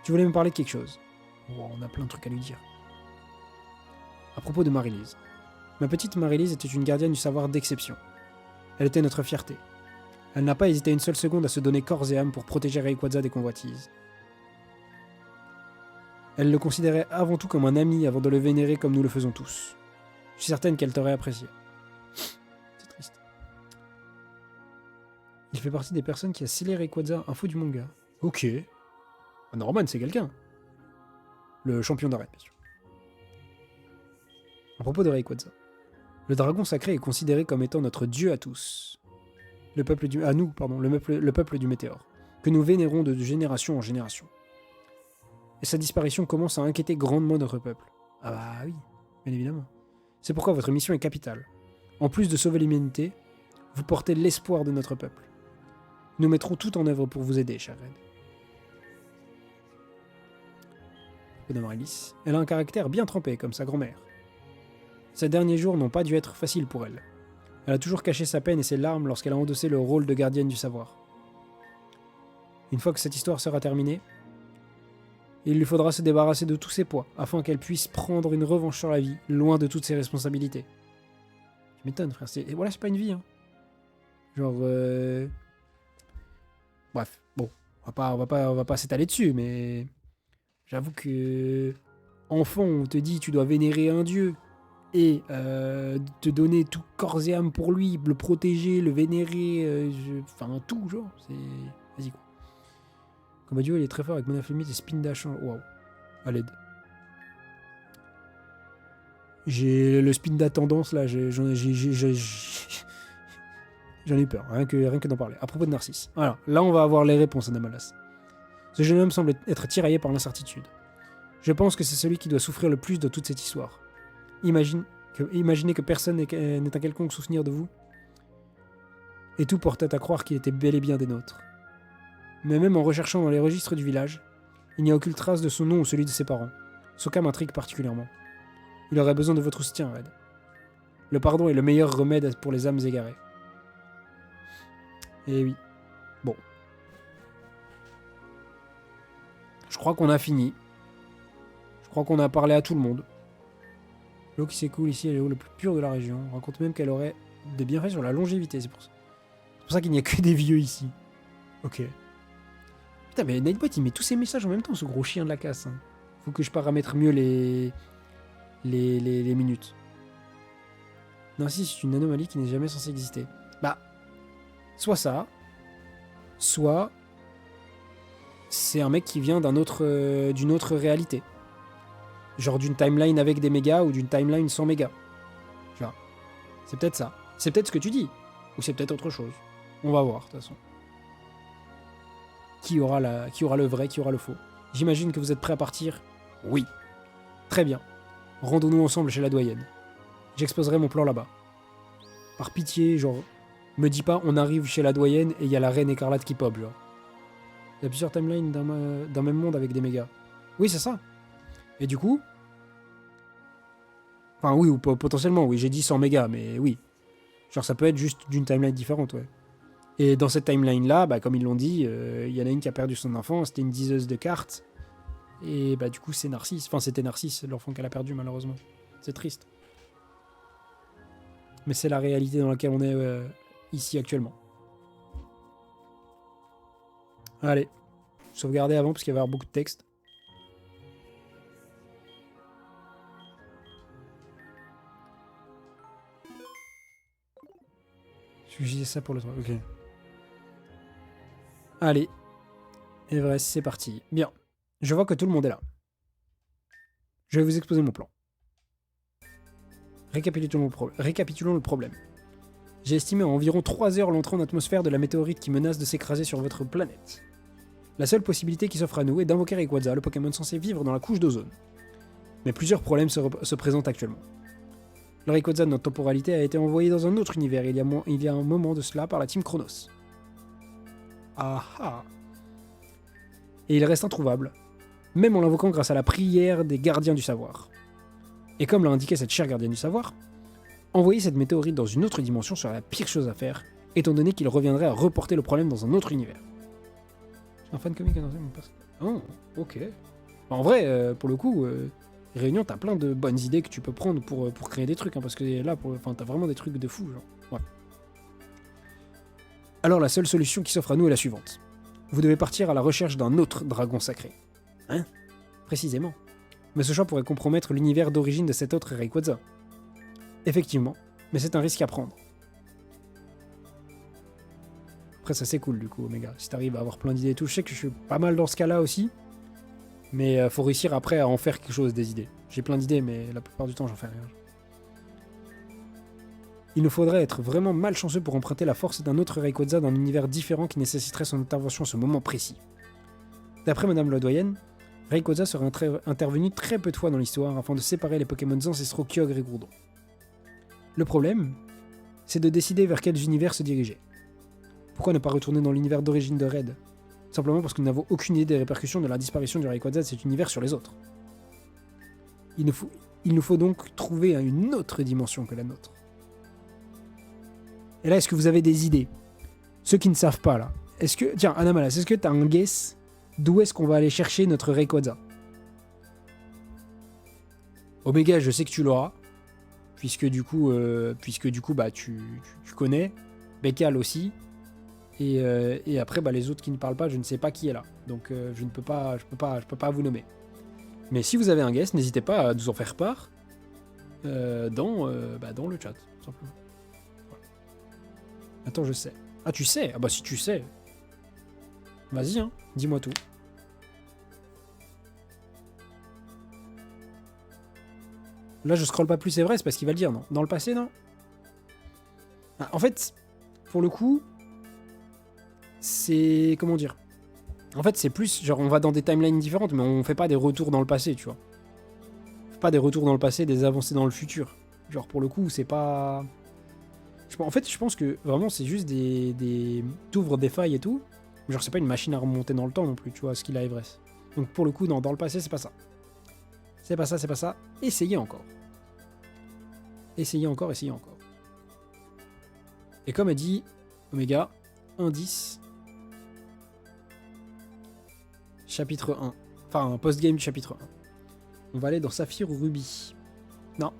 tu voulais me parler de quelque chose. Oh, on a plein de trucs à lui dire. À propos de Marie-Lise. Ma petite Marie-Lise était une gardienne du savoir d'exception. Elle était notre fierté. Elle n'a pas hésité une seule seconde à se donner corps et âme pour protéger Rayquaza des convoitises. Elle le considérait avant tout comme un ami avant de le vénérer comme nous le faisons tous. Je suis certaine qu'elle t'aurait apprécié. C'est triste. Il fait partie des personnes qui a scellé Rayquaza, info du manga. Ok. Norman, c'est quelqu'un. Le champion d'arène, bien sûr. À propos de Rayquaza. Le dragon sacré est considéré comme étant notre dieu à tous. Le peuple du météore, que nous vénérons de génération en génération. Et sa disparition commence à inquiéter grandement notre peuple. Ah bah oui, bien évidemment. C'est pourquoi votre mission est capitale. En plus de sauver l'humanité, vous portez l'espoir de notre peuple. Nous mettrons tout en œuvre pour vous aider, cher Red. Marie-Lise. Elle a un caractère bien trempé, comme sa grand-mère. Ces derniers jours n'ont pas dû être faciles pour elle. Elle a toujours caché sa peine et ses larmes lorsqu'elle a endossé le rôle de gardienne du savoir. Une fois que cette histoire sera terminée, il lui faudra se débarrasser de tous ses poids, afin qu'elle puisse prendre une revanche sur la vie, loin de toutes ses responsabilités. Tu m'étonnes, frère. Voilà, c'est pas une vie, hein. Genre, Bref, bon, on va pas s'étaler dessus, mais... J'avoue que... Enfant, on te dit tu dois vénérer un dieu. et te donner tout corps et âme pour lui, le protéger, le vénérer, enfin tout, genre, c'est... Vas-y, quoi. Comme duo, il est très fort avec Mon Aflemite et Spin Dash. Waouh, à l'aide. J'ai le Spin Da tendance, là, j'en ai eu peur, rien que d'en parler. À propos de Narcisse. Voilà, là on va avoir les réponses, Anamalas. Ce jeune homme semble être tiraillé par l'incertitude. Je pense que c'est celui qui doit souffrir le plus de toute cette histoire. Imaginez que personne n'ait un quelconque souvenir de vous. Et tout portait à croire qu'il était bel et bien des nôtres. Mais même en recherchant dans les registres du village, il n'y a aucune trace de son nom ou celui de ses parents. Ce cas m'intrigue particulièrement. Il aurait besoin de votre soutien, Red. Le pardon est le meilleur remède pour les âmes égarées. Eh oui. Bon. Je crois qu'on a fini. Je crois qu'on a parlé à tout le monde. L'eau qui s'écoule ici est l'eau la plus pure de la région. On raconte même qu'elle aurait des bienfaits sur la longévité, c'est pour ça qu'il n'y a que des vieux ici. Ok. Putain, mais Nightbot, il met tous ses messages en même temps, ce gros chien de la casse. Hein. Faut que je paramètre mieux les minutes. Narcisse, c'est une anomalie qui n'est jamais censée exister. Bah, soit ça, soit c'est un mec qui vient d'une autre réalité. Genre d'une timeline avec des mégas ou d'une timeline sans mégas. Tu vois. C'est peut-être ça. C'est peut-être ce que tu dis. Ou c'est peut-être autre chose. On va voir, de toute façon. Qui aura le vrai, qui aura le faux. J'imagine que vous êtes prêts à partir. Oui. Très bien. Rendons-nous ensemble chez la doyenne. J'exposerai mon plan là-bas. Par pitié, genre, me dis pas on arrive chez la doyenne et il y a la reine écarlate qui pop, genre. Il y a plusieurs timelines d'un même monde avec des mégas. Oui, c'est ça. Et du coup... Enfin, oui, ou potentiellement, oui, j'ai dit 100 mégas, mais oui. Genre, ça peut être juste d'une timeline différente, ouais. Et dans cette timeline-là, bah, comme ils l'ont dit, il y en a une qui a perdu son enfant, c'était une diseuse de cartes. Et bah, du coup, c'est Narcisse. Enfin, c'était Narcisse, l'enfant qu'elle a perdu, malheureusement. C'est triste. Mais c'est la réalité dans laquelle on est ici actuellement. Allez. Sauvegarder avant, parce qu'il va y avoir beaucoup de texte. Je disais ça pour le truc. Ok. Allez. Everest, c'est parti. Bien. Je vois que tout le monde est là. Je vais vous exposer mon plan. Récapitulons le problème. J'ai estimé à environ 3 heures l'entrée en atmosphère de la météorite qui menace de s'écraser sur votre planète. La seule possibilité qui s'offre à nous est d'invoquer Rayquaza, le Pokémon censé vivre dans la couche d'ozone. Mais plusieurs problèmes se présentent actuellement. Le Rayquaza de notre temporalité a été envoyé dans un autre univers il y a un moment de cela par la Team Chronos. Ah ah. Et il reste introuvable, même en l'invoquant grâce à la prière des gardiens du savoir. Et comme l'a indiqué cette chère gardienne du savoir, envoyer cette météorite dans une autre dimension serait la pire chose à faire, étant donné qu'il reviendrait à reporter le problème dans un autre univers. J'ai un fan comique annoncé mon personnage. Oh, ok. En vrai, pour le coup, Réunion, t'as plein de bonnes idées que tu peux prendre pour créer des trucs, hein, parce que là, t'as vraiment des trucs de fou, genre. Ouais. Alors la seule solution qui s'offre à nous est la suivante. Vous devez partir à la recherche d'un autre dragon sacré. Hein? Précisément. Mais ce choix pourrait compromettre l'univers d'origine de cet autre Rayquaza. Effectivement, mais c'est un risque à prendre. Après, ça c'est cool du coup, Omega. Si t'arrives à avoir plein d'idées et tout, je sais que je suis pas mal dans ce cas-là aussi. Mais faut réussir après à en faire quelque chose des idées. J'ai plein d'idées, mais la plupart du temps, j'en fais rien. Il nous faudrait être vraiment malchanceux pour emprunter la force d'un autre Rayquaza d'un univers différent qui nécessiterait son intervention à ce moment précis. D'après Madame la doyenne, Rayquaza serait intervenu très peu de fois dans l'histoire afin de séparer les Pokémon ancestraux Kyogre et Groudon. Le problème, c'est de décider vers quels univers se diriger. Pourquoi ne pas retourner dans l'univers d'origine de Red? Simplement parce que nous n'avons aucune idée des répercussions de la disparition du Rayquaza de cet univers sur les autres. Il nous faut donc trouver une autre dimension que la nôtre. Et là, est-ce que vous avez des idées? Ceux qui ne savent pas, là. Est-ce que... Tiens, Anamalas, est-ce que t'as un guess d'où est-ce qu'on va aller chercher notre Rayquaza? Omega, je sais que tu l'auras. Puisque du coup, bah, tu connais. Bekal aussi. Et après, bah, les autres qui ne parlent pas, je ne sais pas qui est là. Donc, je peux pas vous nommer. Mais si vous avez un guess, n'hésitez pas à nous en faire part. dans le chat, tout simplement. Voilà. Attends, je sais. Ah, tu sais? Ah bah si tu sais. Vas-y, hein, dis-moi tout. Là, je scrolle pas plus, c'est vrai, c'est parce qu'il va le dire, non? Dans le passé, non? Ah, en fait, pour le coup, c'est... Comment dire? En fait, c'est plus, genre, on va dans des timelines différentes, mais on fait pas des retours dans le passé, tu vois. On fait pas des retours dans le passé, des avancées dans le futur. Genre, pour le coup, c'est pas... En fait, je pense que, vraiment, c'est juste t'ouvres des failles et tout. Genre, c'est pas une machine à remonter dans le temps non plus, tu vois, ce qu'il a Everest. Donc, pour le coup, non, dans le passé, c'est pas ça. C'est pas ça, c'est pas ça. Essayez encore. Essayez encore, essayez encore. Et comme a dit Omega, indice, chapitre 1. Enfin, post-game du chapitre 1. On va aller dans Saphir ou Ruby. Non.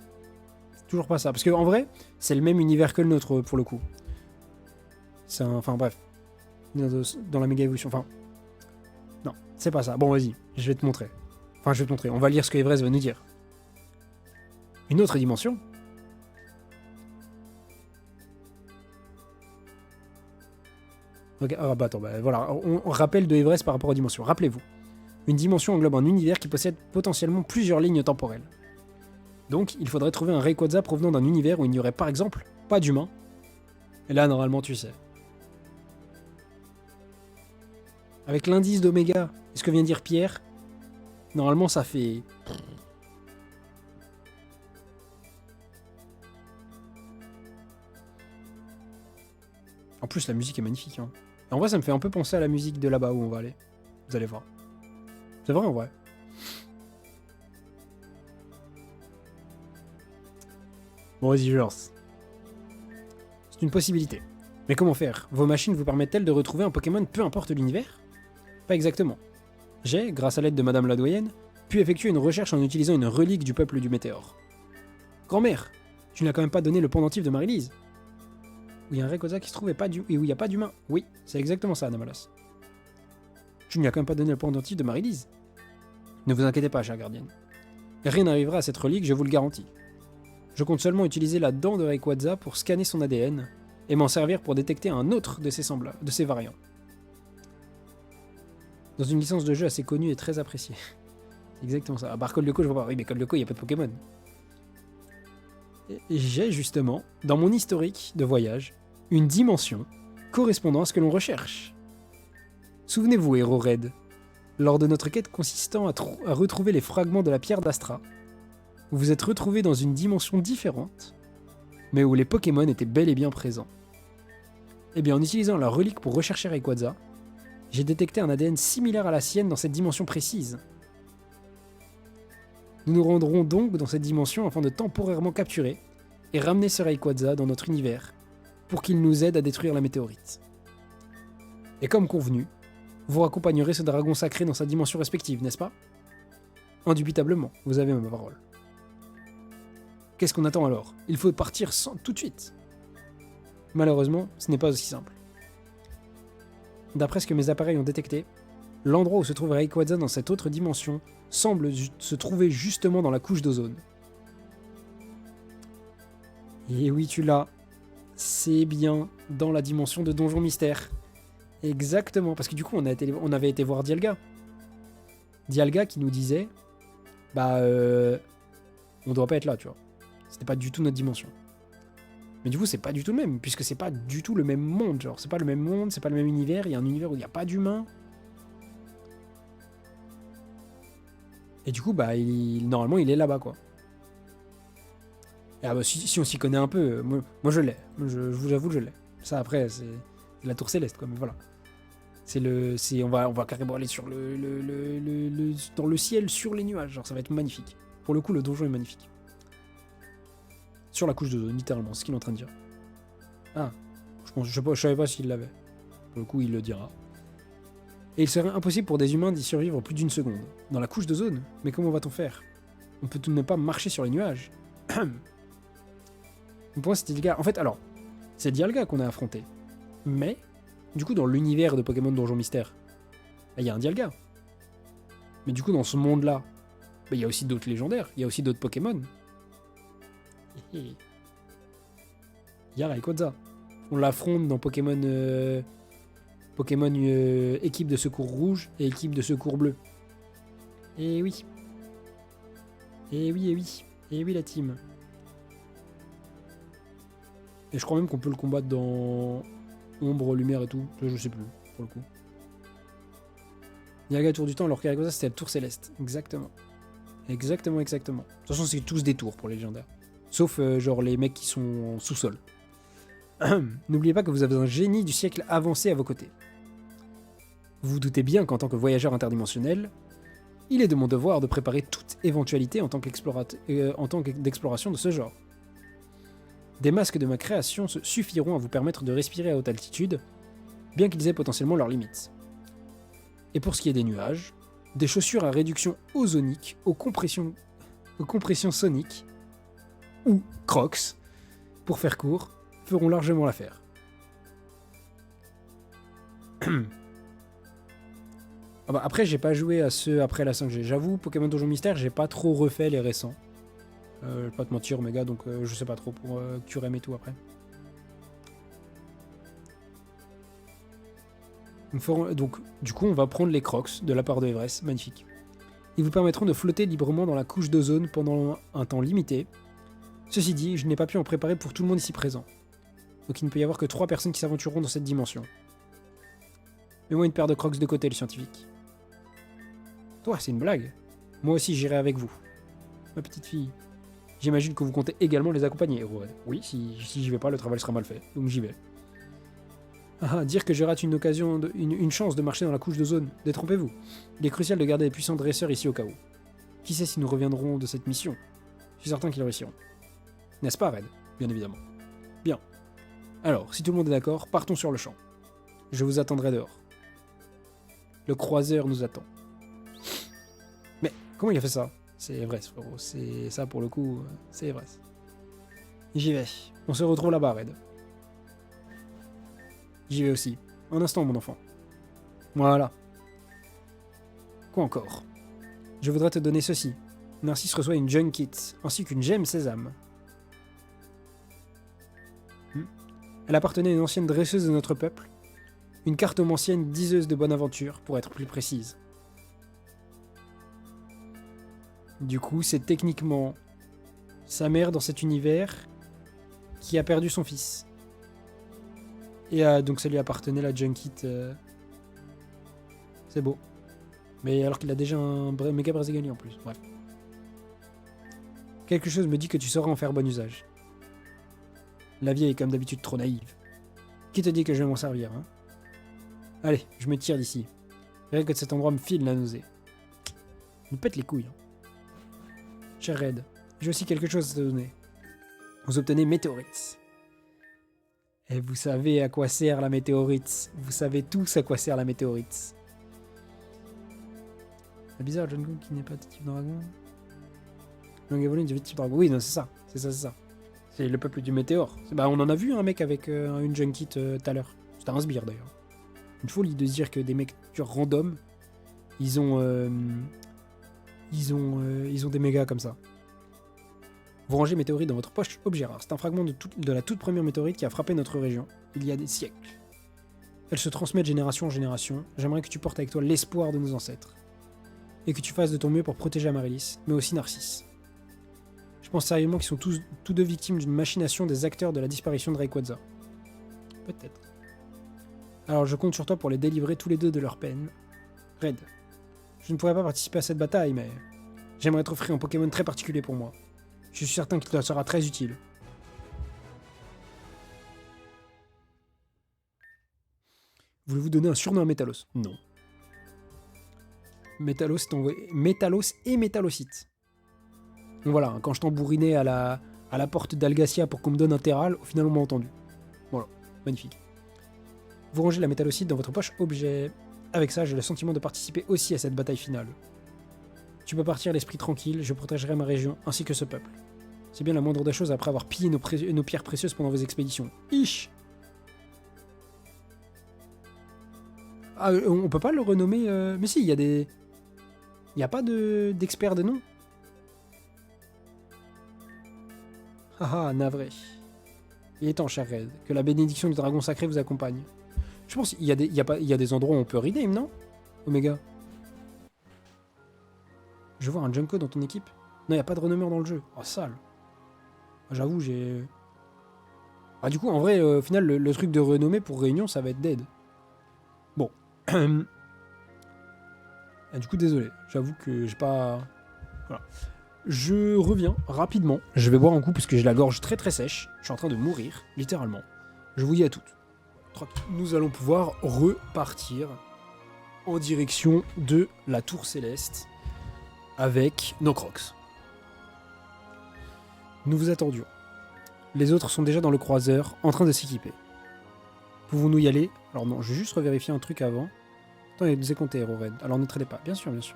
Toujours pas ça. Parce qu'en vrai, c'est le même univers que le nôtre, pour le coup. C'est un... Enfin, bref. Dans la méga évolution. Enfin... Non, c'est pas ça. Bon, vas-y. Je vais te montrer. Enfin, je vais te montrer. On va lire ce que Everest va nous dire. Une autre dimension. Okay, ah bah attends, bah voilà. On rappelle de Everest par rapport aux dimensions. Rappelez-vous. Une dimension englobe un univers qui possède potentiellement plusieurs lignes temporelles. Donc, il faudrait trouver un Rayquaza provenant d'un univers où il n'y aurait par exemple pas d'humains. Et là, normalement, tu sais. Avec l'indice d'Oméga, et ce que vient de dire Pierre, normalement, ça fait... En plus, la musique est magnifique. Hein. Et en vrai, ça me fait un peu penser à la musique de là-bas où on va aller. Vous allez voir. C'est vrai en vrai. Bon, vas-y, je lance. C'est une possibilité. Mais comment faire? Vos machines vous permettent-elles de retrouver un Pokémon peu importe l'univers? Pas exactement. J'ai, grâce à l'aide de Madame la Doyenne, pu effectuer une recherche en utilisant une relique du peuple du Météore. Grand-mère, tu n'as quand même pas donné le pendentif de Marie-Lise? Où il y a un Rayquaza qui se trouve et où il n'y a pas d'humain. Oui, c'est exactement ça, Anamalas. Tu ne lui as quand même pas donné le pendentif de Marie-Lise. Ne vous inquiétez pas, chère gardienne. Rien n'arrivera à cette relique, je vous le garantis. Je compte seulement utiliser la dent de Rayquaza pour scanner son ADN et m'en servir pour détecter un autre de ses variants. Dans une licence de jeu assez connue et très appréciée. C'est exactement ça. À part Code Lyoko, je vois pas. Oui, mais Code Lyoko, il n'y a pas de Pokémon. Et j'ai justement, dans mon historique de voyage, une dimension correspondant à ce que l'on recherche. Souvenez-vous, héros Red, lors de notre quête consistant à retrouver les fragments de la pierre d'Astra, vous vous êtes retrouvé dans une dimension différente, mais où les Pokémon étaient bel et bien présents. Eh bien, en utilisant la relique pour rechercher Rayquaza, j'ai détecté un ADN similaire à la sienne dans cette dimension précise. Nous nous rendrons donc dans cette dimension afin de temporairement capturer et ramener ce Rayquaza dans notre univers pour qu'il nous aide à détruire la météorite. Et comme convenu, vous raccompagnerez ce dragon sacré dans sa dimension respective, n'est-ce pas? Indubitablement, vous avez ma parole. Qu'est-ce qu'on attend alors? Il faut partir tout de suite. Malheureusement, ce n'est pas aussi simple. D'après ce que mes appareils ont détecté, l'endroit où se trouve Rayquaza dans cette autre dimension semble se trouver justement dans la couche d'ozone. Et oui, tu l'as. C'est bien dans la dimension de Donjon Mystère. Exactement, parce que du coup, on avait été voir Dialga. Dialga qui nous disait, on doit pas être là, tu vois. C'était pas du tout notre dimension. Mais du coup, c'est pas du tout le même, puisque c'est pas du tout le même monde, genre. C'est pas le même monde, c'est pas le même univers, il y a un univers où il n'y a pas d'humains. Et du coup, normalement, il est là-bas, quoi. Et si on s'y connaît un peu, moi je l'ai. Je vous avoue que je l'ai. Ça, après, c'est la tour céleste, quoi, mais voilà. On va carrément aller sur dans le ciel, sur les nuages, genre, ça va être magnifique. Pour le coup, le donjon est magnifique. Sur la couche de zone, littéralement, c'est ce qu'il est en train de dire. Ah, je savais pas s'il l'avait. Pour le coup, il le dira. Et il serait impossible pour des humains d'y survivre plus d'une seconde. Dans la couche de zone? Mais comment va-t-on faire? On peut tout de même pas marcher sur les nuages. Pour moi, c'était Dialga. En fait, alors, c'est Dialga qu'on a affronté. Mais, du coup, dans l'univers de Pokémon Donjon Mystère, il y a un Dialga. Mais du coup, dans ce monde-là, il y a aussi d'autres légendaires, il y a aussi d'autres Pokémon. Y'a Rayquaza. On l'affronte dans Pokémon... Pokémon équipe de secours rouge et équipe de secours bleu. Et oui. Et oui, et oui. Et oui, la team. Et je crois même qu'on peut le combattre dans ombre, lumière et tout. Je sais plus, pour le coup. Dialga tour du temps, alors qu'Aregosa c'était la tour céleste. Exactement. Exactement, exactement. De toute façon, c'est tous des tours pour les légendaires. Sauf genre les mecs qui sont en sous-sol. N'oubliez pas que vous avez un génie du siècle avancé à vos côtés. Vous vous doutez bien qu'en tant que voyageur interdimensionnel, il est de mon devoir de préparer toute éventualité en tant d'exploration de ce genre. Des masques de ma création suffiront à vous permettre de respirer à haute altitude, bien qu'ils aient potentiellement leurs limites. Et pour ce qui est des nuages, des chaussures à réduction ozonique aux compressions soniques, ou Crocs, pour faire court, feront largement l'affaire. Ah bah après, j'ai pas joué à ceux après la 5G. J'avoue, Pokémon Donjon Mystère, j'ai pas trop refait les récents. Je vais pas te mentir, Omega, donc je sais pas trop pour Curem et tout après. Donc, du coup, on va prendre les Crocs de la part de Everest. Magnifique. Ils vous permettront de flotter librement dans la couche d'ozone pendant un temps limité. Ceci dit, je n'ai pas pu en préparer pour tout le monde ici présent. Donc il ne peut y avoir que 3 personnes qui s'aventureront dans cette dimension. Mets-moi une paire de Crocs de côté, le scientifique. Toi, c'est une blague. Moi aussi, j'irai avec vous. Ma petite fille. J'imagine que vous comptez également les accompagner. Ouais. Oui, si j'y vais pas, le travail sera mal fait. Donc j'y vais. Ah, dire que je rate une occasion, une chance de marcher dans la couche d'ozone. Détrompez-vous. Il est crucial de garder les puissants dresseurs ici au cas où. Qui sait si nous reviendrons de cette mission? Je suis certain qu'ils réussiront. N'est-ce pas, Red? Bien évidemment. Bien. Alors, si tout le monde est d'accord, partons sur le champ. Je vous attendrai dehors. Le croiseur nous attend. Mais comment il a fait ça? C'est Everest, frérot. C'est ça, pour le coup, c'est Everest. J'y vais. On se retrouve là-bas, Red. J'y vais aussi. Un instant, mon enfant. Voilà. Quoi encore? Je voudrais te donner ceci. Narcisse reçoit une Junk Kit, ainsi qu'une gemme sésame. Elle appartenait à une ancienne dresseuse de notre peuple. Une cartomancienne diseuse de bonne aventure, pour être plus précise. Du coup, c'est techniquement sa mère dans cet univers qui a perdu son fils. Et donc ça lui appartenait, la Junkit. C'est beau. Mais alors qu'il a déjà un méga Brésilien en plus. Bref. Quelque chose me dit que tu sauras en faire bon usage. La vie est comme d'habitude trop naïve. Qui te dit que je vais m'en servir, hein? Allez, je me tire d'ici. Rien que cet endroit me file la nausée. Il me pète les couilles. Cher Red, j'ai aussi quelque chose à te donner. Vous obtenez météorites. Et vous savez à quoi sert la météorite. Vous savez tous à quoi sert la météorite. C'est bizarre, John Goon qui n'est pas de type dragon. Longue évoluée de type dragon. Oui, non, c'est ça. C'est ça, c'est ça. C'est le peuple du météore. Bah, on en a vu un mec avec une Junkit tout à l'heure. C'était un sbire d'ailleurs. Une folie de se dire que des mecs random, ils ont des mégas comme ça. Vous rangez météorite dans votre poche objet rare. C'est un fragment de la toute première météorite qui a frappé notre région, il y a des siècles. Elle se transmet de génération en génération. J'aimerais que tu portes avec toi l'espoir de nos ancêtres. Et que tu fasses de ton mieux pour protéger Amaryllis, mais aussi Narcisse. Je pense sérieusement qu'ils sont tous deux victimes d'une machination des acteurs de la disparition de Rayquaza. Peut-être. Alors je compte sur toi pour les délivrer tous les deux de leur peine. Red, je ne pourrais pas participer à cette bataille, mais j'aimerais t'offrir un Pokémon très particulier pour moi. Je suis certain qu'il te sera très utile. Voulez-vous donner un surnom à Métalos? Non. Métalos est envoyé. Métalos et Métalocite. Donc voilà, quand je t'embourinais à la porte d'Algacia pour qu'on me donne un Terral, au final on m'a entendu. Voilà, magnifique. Vous rangez la Métalocite dans votre poche objet. Avec ça, j'ai le sentiment de participer aussi à cette bataille finale. Tu peux partir l'esprit tranquille, je protégerai ma région ainsi que ce peuple. C'est bien la moindre des choses après avoir pillé nos pierres précieuses pendant vos expéditions. Ich! Ah, on peut pas le renommer... Mais si, il y a des... Il n'y a pas d'expert de nom. Ah, navré. Il est temps, cher Red, que la bénédiction du dragon sacré vous accompagne. Je pense qu'il y a des endroits où on peut redeem, non? Omega. Je veux voir un Junko dans ton équipe. Non, il n'y a pas de renommeur dans le jeu. Oh, sale. J'avoue, j'ai... Ah, du coup, en vrai, au final, le truc de renommée pour Réunion, ça va être dead. Bon. Ah, du coup, désolé. J'avoue que j'ai pas... Voilà. Je reviens rapidement. Je vais boire un coup parce que j'ai la gorge très très sèche. Je suis en train de mourir, littéralement. Je vous dis à toutes. Nous allons pouvoir repartir en direction de la Tour Céleste avec nos crocs. Nous vous attendions. Les autres sont déjà dans le croiseur, en train de s'équiper. Pouvons-nous y aller? Alors non, je vais juste revérifier un truc avant. Attendez, nous est compté, Hero Red. Alors ne traitez pas. Bien sûr, bien sûr.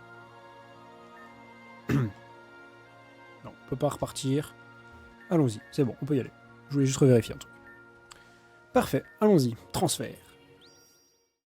Non, on peut pas repartir. Allons-y, c'est bon, on peut y aller. Je voulais juste revérifier un truc. Parfait, allons-y. Transfert.